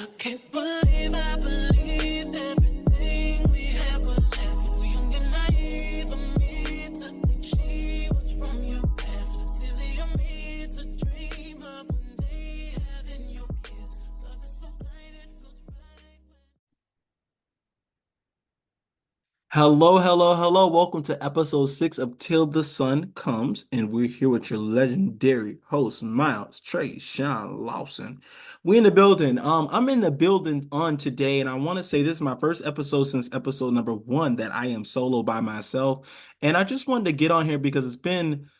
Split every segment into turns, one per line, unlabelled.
I can't believe I believed everything we had was last. So young and naive of me to think she was from your past. Silly of me to dream of one day having your kiss. Love is so blind, it feels right.
Hello, hello, hello. Welcome to episode 6 of Till the Sun Comes. And we're here with your legendary host, Miles Trey Sean Lawson. We in the building. I'm in the building on today, and I want to say this is my first episode since episode number 1 that I am solo by myself. And I just wanted to get on here because it's been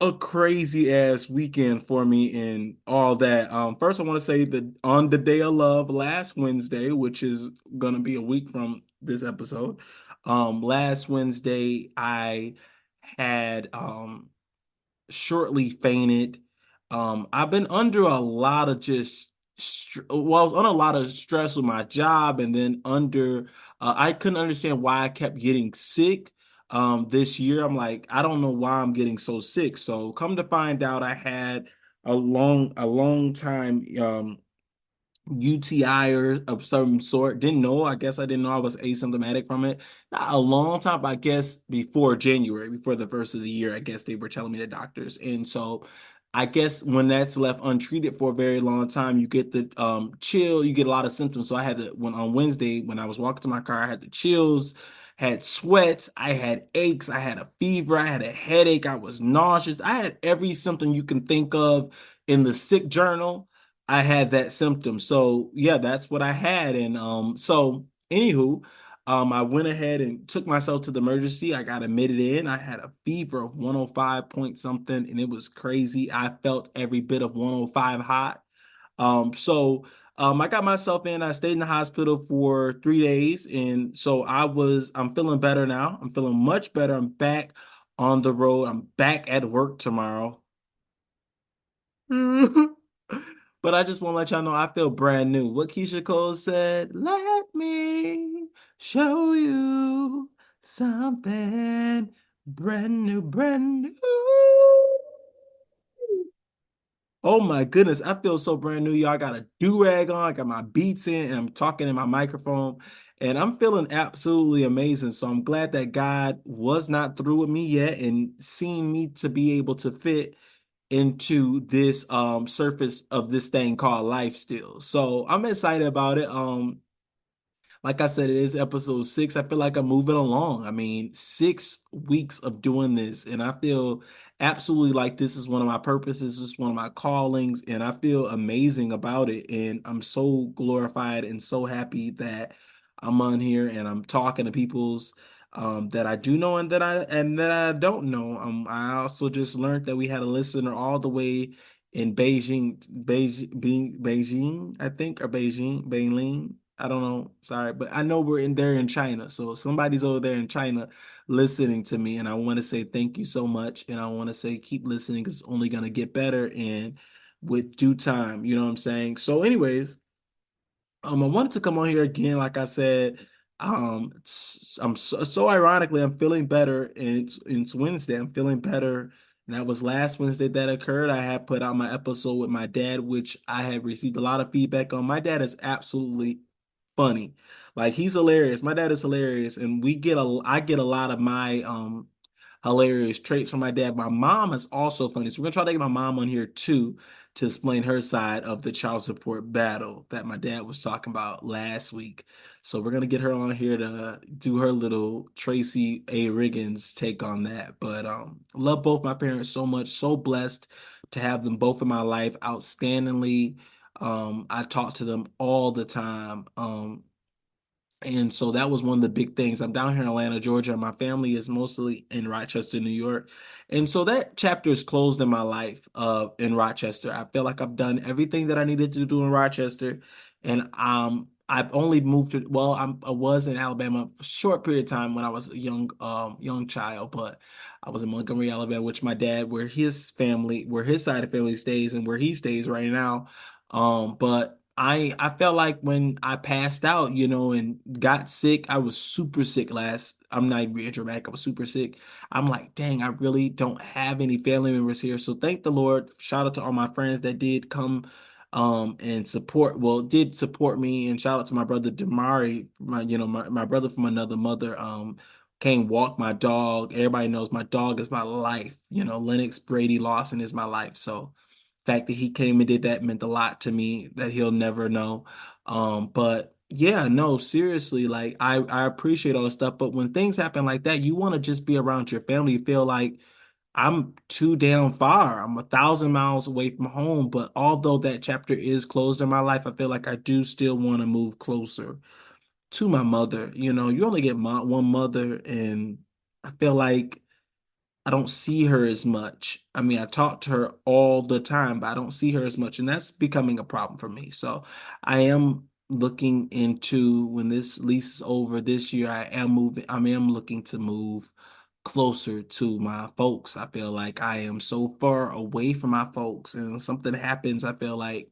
a crazy ass weekend for me and all that. First I want to say that on the day of love last Wednesday, which is gonna be a week from this episode, last Wednesday I had shortly fainted. I've been under a lot of I was under a lot of stress with my job, and then I couldn't understand why I kept getting sick. This year, I'm like, I don't know why I'm getting so sick. So come to find out, I had a long time UTI or of some sort. Didn't know. I guess I didn't know I was asymptomatic from it. Not a long time, but I guess before January, before the first of the year, I guess they were telling me the doctors. And so I guess when that's left untreated for a very long time, you get the chill, you get a lot of symptoms. So I had when on Wednesday, when I was walking to my car, I had the chills, had sweats, I had aches, I had a fever, I had a headache, I was nauseous. I had every symptom you can think of in the sick journal. I had that symptom. So yeah, that's what I had. And so anywho, I went ahead and took myself to the emergency. I got admitted in. I had a fever of 105 point something, and it was crazy. I felt every bit of 105 hot. I got myself in. I stayed in the hospital for 3 days, and so I'm feeling better now. I'm feeling much better. I'm back on the road. I'm back at work tomorrow. But I just want to let y'all know I feel brand new. What Keisha Cole said, let me show you something brand new, brand new. Oh my goodness, I feel so brand new, y'all. I got a do-rag on, I got my beats in, and I'm talking in my microphone, and I'm feeling absolutely amazing. So I'm glad that God was not through with me yet and seeing me to be able to fit into this surface of this thing called life still. So I'm excited about it. Like I said, it is episode 6. I feel like I'm moving along. I mean, 6 weeks of doing this, and I feel absolutely like this is one of my purposes, this is one of my callings, and I feel amazing about it. And I'm so glorified and so happy that I'm on here and I'm talking to people's that I do know and that I don't know. I also just learned that we had a listener all the way in Beijing, I think, or Beijing. I don't know. Sorry, but I know we're in there in China. So somebody's over there in China listening to me. And I want to say thank you so much. And I want to say keep listening because it's only going to get better and with due time. You know what I'm saying? So, anyways, I wanted to come on here again, like I said. I'm so ironically, I'm feeling better, and it's Wednesday. I'm feeling better. And that was last Wednesday that occurred. I had put out my episode with my dad, which I have received a lot of feedback on. My dad is absolutely funny. Like he's hilarious. My dad is hilarious, and I get a lot of my hilarious traits from my dad. My mom is also funny. So we're gonna try to get my mom on here too to explain her side of the child support battle that my dad was talking about last week. So we're gonna get her on here to do her little Tracy A. Riggins take on that. But love both my parents so much, so blessed to have them both in my life outstandingly. I talk to them all the time. And so that was one of the big things. I'm down here in Atlanta, Georgia, and my family is mostly in Rochester, New York. And so that chapter is closed in my life in Rochester. I feel like I've done everything that I needed to do in Rochester. And I've only moved to I was in Alabama for a short period of time when I was a young child, but I was in Montgomery, Alabama, which my dad, where his side of the family stays and where he stays right now. But I felt like when I passed out, and got sick, I was super sick last. I'm not even being dramatic. I was super sick. I'm like, dang, I really don't have any family members here. So thank the Lord. Shout out to all my friends that did come and did support me. And shout out to my brother Damari, my brother from another mother, came walk my dog. Everybody knows my dog is my life. Lennox Brady Lawson is my life. So fact that he came and did that meant a lot to me that he'll never know. But yeah, no, seriously, like I appreciate all the stuff, but when things happen like that, you want to just be around your family. You feel like I'm too damn far. I'm 1,000 miles away from home. But although that chapter is closed in my life, I feel like I do still want to move closer to my mother. You only get one mother, and I feel like I don't see her as much. I mean, I talk to her all the time, but I don't see her as much, and that's becoming a problem for me. So I am looking into when this lease is over this year, I am looking to move closer to my folks. I feel like I am so far away from my folks, and when something happens, I feel like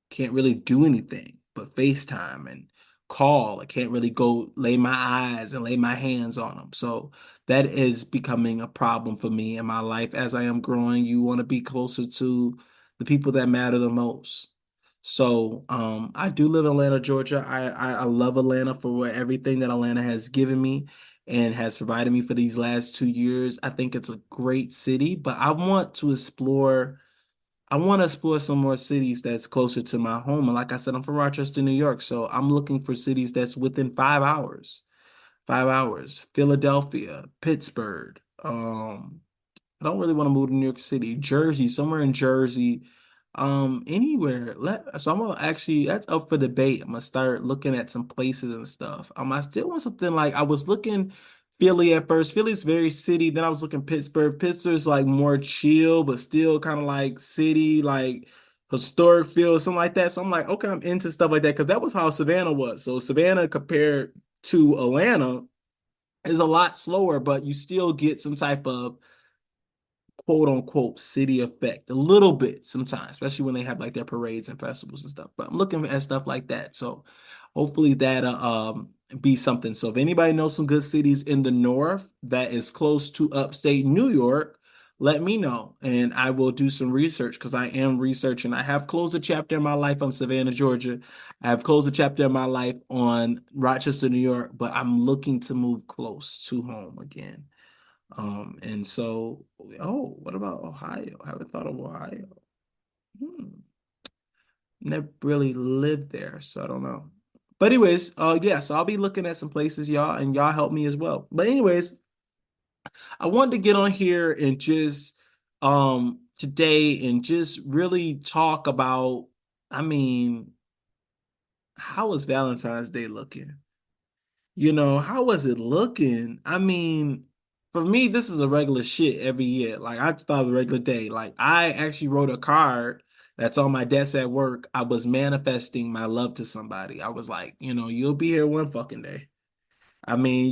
can't really do anything but FaceTime and call. I can't really go lay my eyes and lay my hands on them. So that is becoming a problem for me in my life as I am growing. You want to be closer to the people that matter the most. So I do live in Atlanta, Georgia. I love Atlanta for everything that Atlanta has given me and has provided me for these last 2 years. I think it's a great city, but I want to explore some more cities that's closer to my home. And like I said, I'm from Rochester, New York. So I'm looking for cities that's within 5 hours. 5 hours. Philadelphia, Pittsburgh. I don't really want to move to New York City. Jersey, somewhere in Jersey. Anywhere. So I'm gonna actually that's up for debate. I'm gonna start looking at some places and stuff. I still want something like I was looking Philly at first. Philly's very city. Then I was looking Pittsburgh. Pittsburgh's like more chill, but still kind of like city, like historic feel, something like that. So I'm like, okay, I'm into stuff like that because that was how Savannah was. So Savannah compared to Atlanta is a lot slower, but you still get some type of quote unquote city effect a little bit sometimes, especially when they have like their parades and festivals and stuff. But I'm looking at stuff like that. So hopefully that be something. So if anybody knows some good cities in the north that is close to upstate New York, let me know and I will do some research because I am researching. I have closed a chapter in my life on Savannah, Georgia. I have closed a chapter in my life on Rochester, New York, but I'm looking to move close to home again. And so, oh, what about Ohio? I haven't thought of Ohio. Hmm. Never really lived there, so I don't know. But anyways, yeah, so I'll be looking at some places, y'all, and y'all help me as well. But anyways, I wanted to get on here and just today and just really talk about, I mean, how is Valentine's Day looking? How was it looking? I mean, for me, this is a regular shit every year. Like I thought a regular day. Like I actually wrote a card that's on my desk at work. I was manifesting my love to somebody. I was like, you'll be here one fucking day. I mean,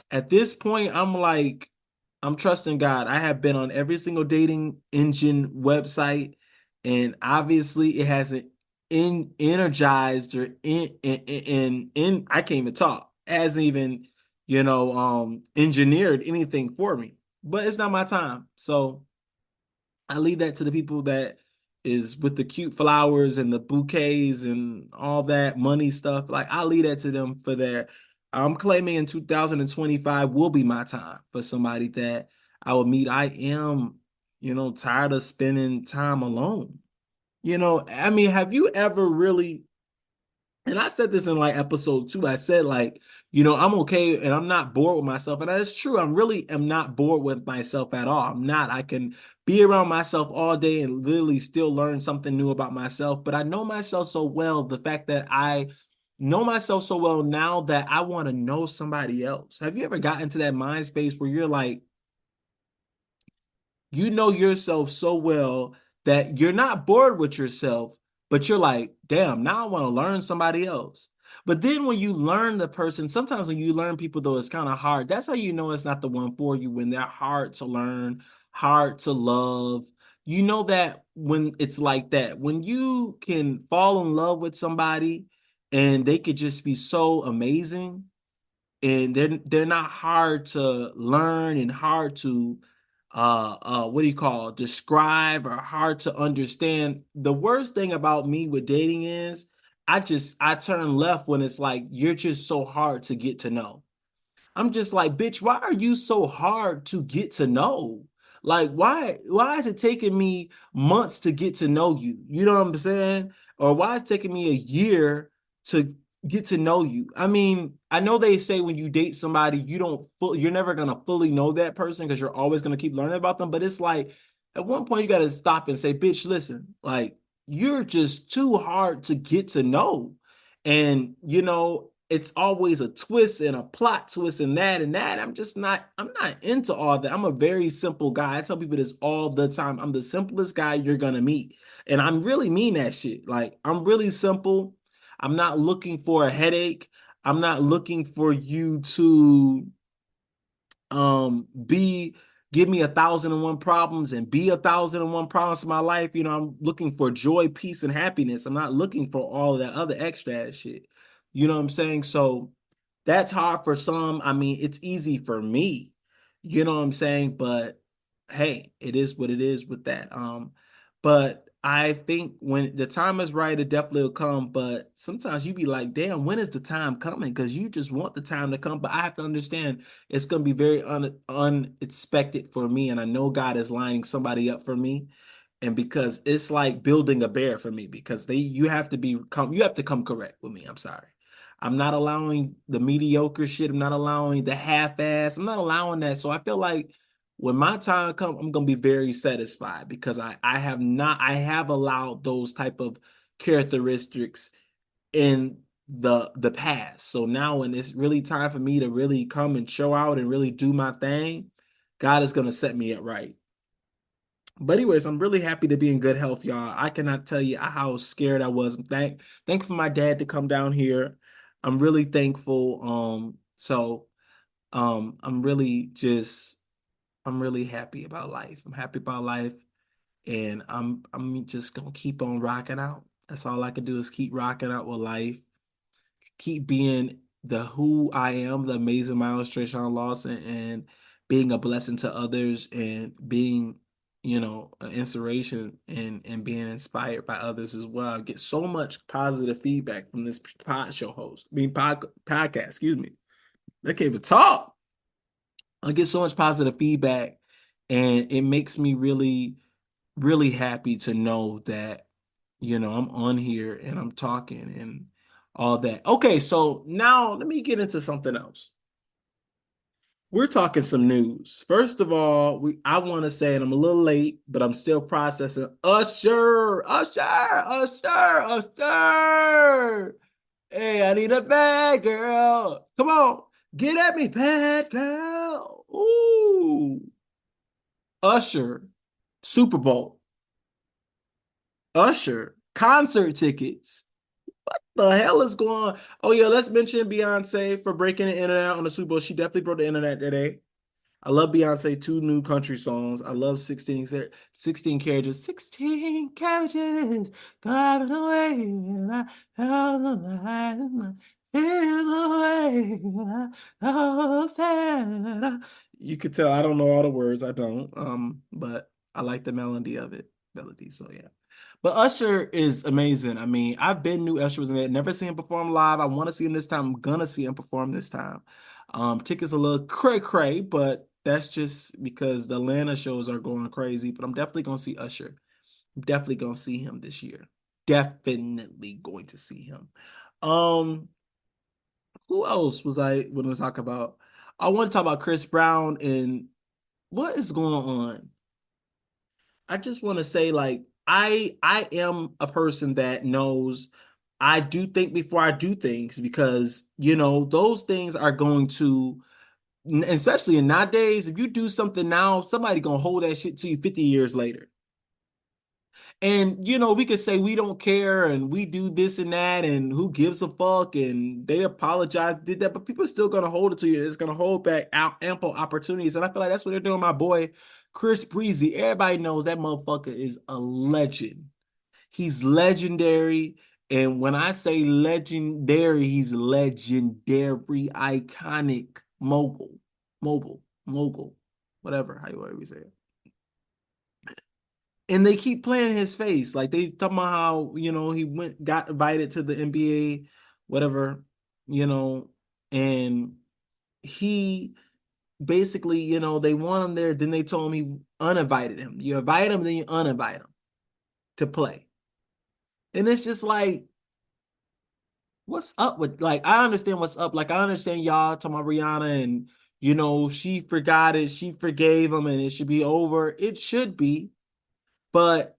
at this point, I'm like, I'm trusting God. I have been on every single dating engine website, and obviously it hasn't energized or in I can't even talk. Hasn't even, engineered anything for me. But it's not my time. So I leave that to the people that is with the cute flowers and the bouquets and all that money stuff. Like I leave that to them for their I'm claiming in 2025 will be my time for somebody that I will meet. I am, tired of spending time alone. I mean, have you ever really and I said this in like episode 2. I said like, I'm okay and I'm not bored with myself. And that is true. I really am not bored with myself at all. I'm not. I can be around myself all day and literally still learn something new about myself. But I know myself so well, the fact that I know myself so well now that I want to know somebody else. Have you ever gotten to that mind space where you're like, you know yourself so well that you're not bored with yourself, but you're like, damn, now I want to learn somebody else. But then when you learn the person, sometimes when you learn people, though, it's kind of hard. That's how you know it's not the one for you when they're hard to learn, hard to love. You know that when it's like that, when you can fall in love with somebody and they could just be so amazing and they're not hard to learn and hard to what do you call describe or hard to understand. The worst thing about me with dating is I turn left when it's like you're just so hard to get to know. I'm just like, bitch, why are you so hard to get to know? Like, why is it taking me months to get to know you? You know what I'm saying? Or why is it taking me a year to get to know you? I mean, I know they say when you date somebody, you're never gonna fully know that person because you're always gonna keep learning about them. But it's like at one point you gotta stop and say, bitch, listen, like you're just too hard to get to know. And it's always a twist and a plot twist and that and that. I'm not into all that. I'm a very simple guy. I tell people this all the time. I'm the simplest guy you're gonna meet. And I'm really mean that shit. Like I'm really simple. I'm not looking for a headache. I'm not looking for you to be give me 1,001 problems and be 1,001 problems in my life. I'm looking for joy, peace, and happiness. I'm not looking for all of that other extra ass shit. You know what I'm saying? So that's hard for some. I mean, it's easy for me. You know what I'm saying? But hey, it is what it is with that. But I think when the time is right, it definitely will come. But sometimes you be like, damn, when is the time coming? Because you just want the time to come. But I have to understand it's going to be very unexpected for me. And I know God is lining somebody up for me. And because it's like building a bear for me, because you have to you have to come correct with me. I'm sorry. I'm not allowing the mediocre shit. I'm not allowing the half-ass. I'm not allowing that. So I feel like when my time comes, I'm gonna be very satisfied because I have allowed those type of characteristics in the past. So now when it's really time for me to really come and show out and really do my thing, God is gonna set me up right. But anyways, I'm really happy to be in good health, y'all. I cannot tell you how scared I was. Thankful for my dad to come down here. I'm really thankful. I'm really just I'm really happy about life. I'm happy about life, and I'm just gonna keep on rocking out. That's all I can do is keep rocking out with life, keep being the who I am, the amazing Miles Trayshawn Lawson, and being a blessing to others and being, an inspiration and being inspired by others as well. I get so much positive feedback from this podcast, excuse me. They can't even talk. I get so much positive feedback, and it makes me really, really happy to know that, I'm on here and I'm talking and all that. Okay, so now let me get into something else. We're talking some news. First of all, I want to say, and I'm a little late, but I'm still processing. Usher, Usher, Usher, Usher. Hey, I need a bad girl. Come on, get at me, bad girl. Ooh. Usher, Super Bowl. Usher, concert tickets. The hell is going on? Oh, yeah, let's mention Beyonce for breaking the internet on the Super Bowl. She definitely broke the internet today. I love Beyonce, two new country songs. I love 16 carriages. 16 carriages driving away. And I held the line. In the way. Oh, sad. You could tell I don't know all the words. I don't. But I like the melody of it. Melody, so yeah. But Usher is amazing. I mean, I've been knew Usher was amazing. Never seen him perform live. I want to see him this time. I'm gonna see him perform this time. Tickets a little cray cray, but that's just because the Atlanta shows are going crazy. But I'm definitely gonna see Usher. I'm definitely gonna see him this year. Definitely going to see him. Um, who else was I want to talk about? I want to talk about Chris Brown and what is going on. I just want to say, like, I am a person that knows I do think before I do things because those things are going to, especially in nowadays, if you do something now, somebody gonna hold that shit to you 50 years later. And we could say we don't care and we do this and that and who gives a fuck and they apologize, did that, but people are still gonna hold it to you. It's gonna hold back ample opportunities. And I feel like that's what they're doing, my boy Chris Breezy. Everybody knows that motherfucker is a legend. He's legendary. And when I say legendary, he's legendary, iconic, mogul, whatever, however we say it. And they keep playing his face. Like they talking about how, he got invited to the NBA, whatever, you know, and he basically, they want him there. Then they told him he uninvited him. You invite him, then you uninvite him to play. And it's just like, what's up with, like, I understand what's up. Like, I understand y'all talking about Rihanna and, she forgot it. She forgave him and it should be over. It should be. But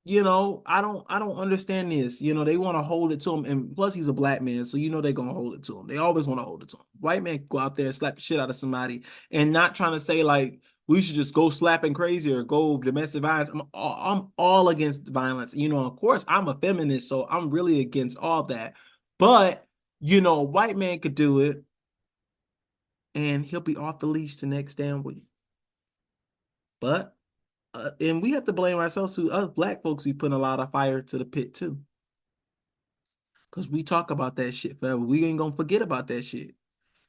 I don't understand this. They want to hold it to him, and plus he's a black man, so they're gonna hold it to him. They always want to hold it to him. White man go out there and slap the shit out of somebody, and not trying to say like we should just go slapping crazy or go domestic violence. I'm all against violence. Of course I'm a feminist, so I'm really against all that. But a white man could do it, and he'll be off the leash the next damn week. But and we have to blame ourselves too. Us black folks, we put a lot of fire to the pit too. Because we talk about that shit forever. We ain't gonna forget about that shit.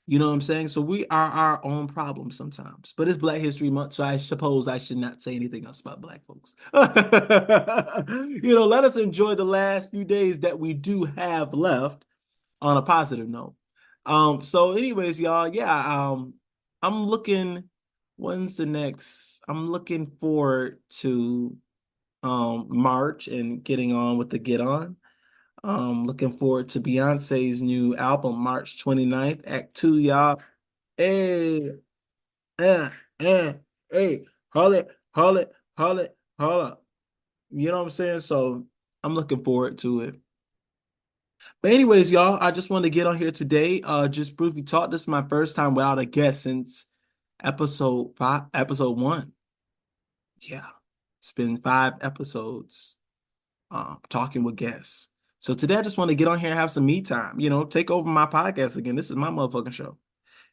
You know what I'm saying? So we are our own problem sometimes. But it's Black History Month, so I suppose I should not say anything else about black folks. Let us enjoy the last few days that we do have left on a positive note. So anyways, y'all, yeah, I'm looking, when's the next? I'm looking forward to March and getting on with the Get On. Looking forward to Beyonce's new album, March 29th, Act 2, y'all. Hey, eh, eh, hey, hold it, hold it, hold it, hold up. You know what I'm saying? So I'm looking forward to it. But anyways, y'all, I just wanted to get on here today. Just briefly talk. This is my first time without a guest since episode 1. Yeah, it's been 5 episodes talking with guests. So today I just want to get on here and have some me time, take over my podcast again. This is my motherfucking show.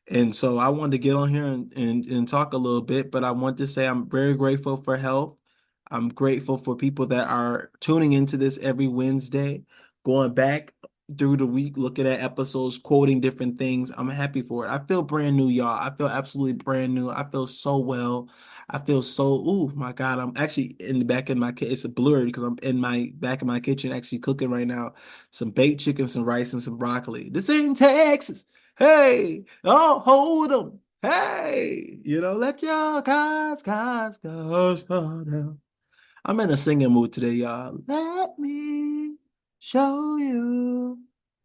And so I wanted to get on here and talk a little bit, but I want to say I'm very grateful for health. I'm grateful for people that are tuning into this every Wednesday, going back through the week, looking at episodes, quoting different things. I'm happy for it. I feel brand new, y'all. I feel absolutely brand new. I feel so well. I feel so, oh my God, I'm actually in the back of my kitchen. It's a blur because I'm in my back of my kitchen actually cooking right now some baked chicken, some rice, and some broccoli. This ain't Texas. Hey, oh, hold them. Hey, let your cards go down. I'm in a singing mood today, y'all. Let me show you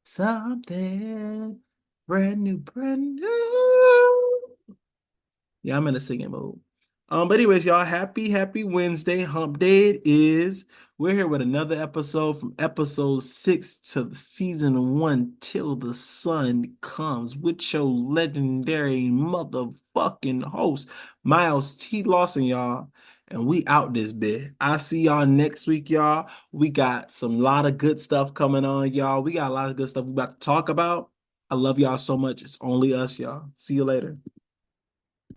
something brand new, brand new. Yeah, I'm in a singing mood. But anyways, y'all, happy Wednesday. Hump Day it is. We're here with another episode from episode 6 to season 1 till the sun comes with your legendary motherfucking host, Miles T. Lawson, y'all. And we out this bit. I see y'all next week, y'all. We got some lot of good stuff coming on, y'all. We got a lot of good stuff we about to talk about. I love y'all so much. It's only us, y'all. See you later.